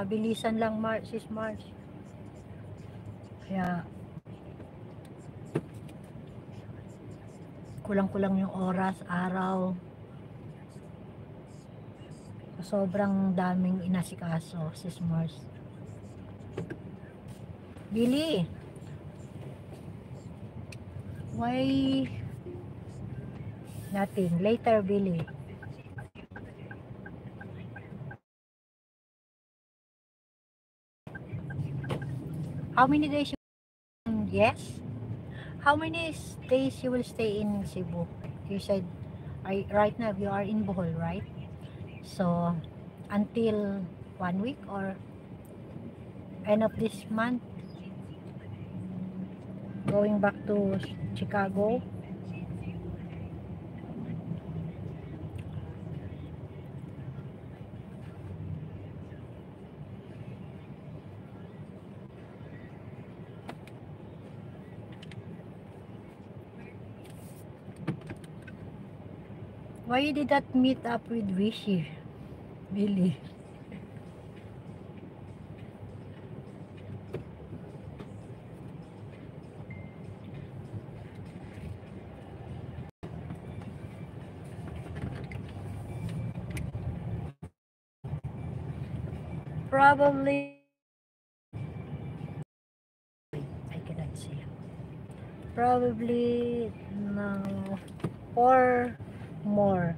Mabilisan lang sis Mars. Kaya kulang-kulang yung oras, araw. Sobrang daming inasikaso, sis Mars. Billy, why nothing? Later, Billy. How many days yes? How many days you will stay in Cebu? You said right now you are in Bohol, right? So until 1 week or end of this month, going back to Chicago. Why you did not meet up with Wishy, Billy? Probably I cannot see. Probably no, 4 more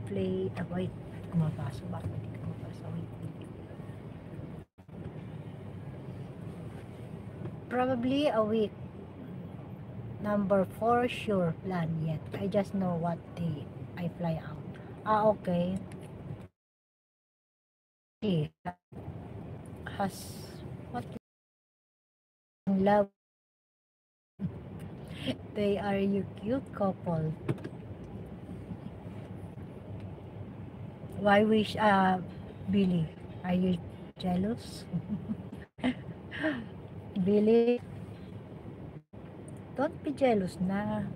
play. Wait, kumapasok. Bakit hindi kumapasok? Wait. Probably a week. Number 4 sure plan yet. I just know what day I fly out. Okay. Has what love. They are you cute couple. Why wish Billy? Are you jealous? Billy, don't be jealous na.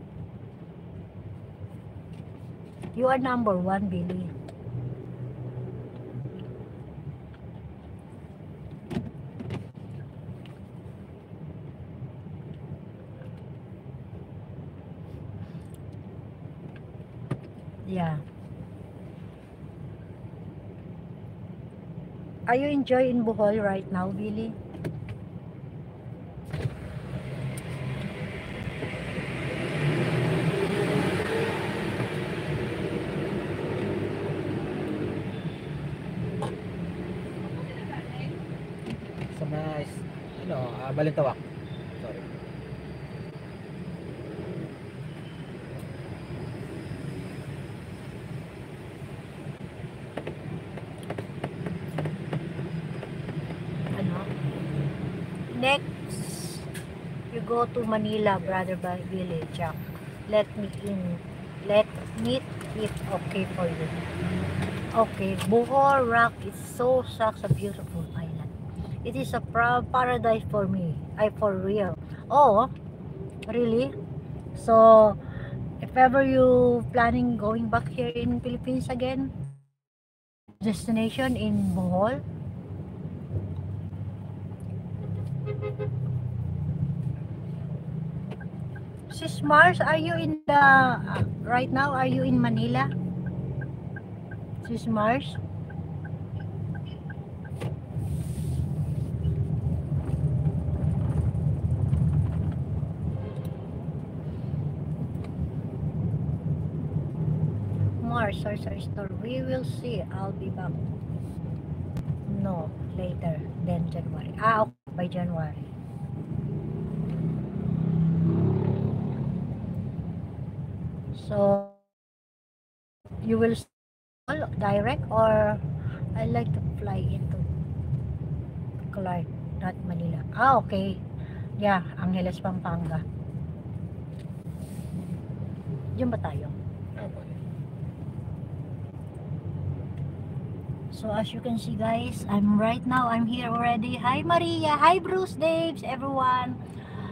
You are number 1, Billy. Yeah. Are you enjoying Bohol right now, Billy? Sa mga Balintawak. Sorry. Ano? Next, you go to Manila, brother Billy, Jack. Let me in. Let meet if okay for you. Okay, Bohol Rock is such a beautiful island. It is a proud paradise for me. For real. Oh, really? So, if ever you planning going back here in Philippines again, destination in Bohol. Sis Mars, are you in the right now? Are you in Manila? Sis Mars? Mars, sorry, store. We will see. I'll be back. No, later than January. Okay, by January. So, you will direct or I like to fly into Clark, not Manila. Okay. Yeah, Angeles, Pampanga. Diyan ba tayo? So as you can see guys, I'm here already. Hi Maria, hi Bruce, Daves, everyone.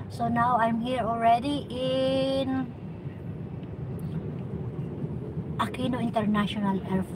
So now I'm here already in Aquino International Airport.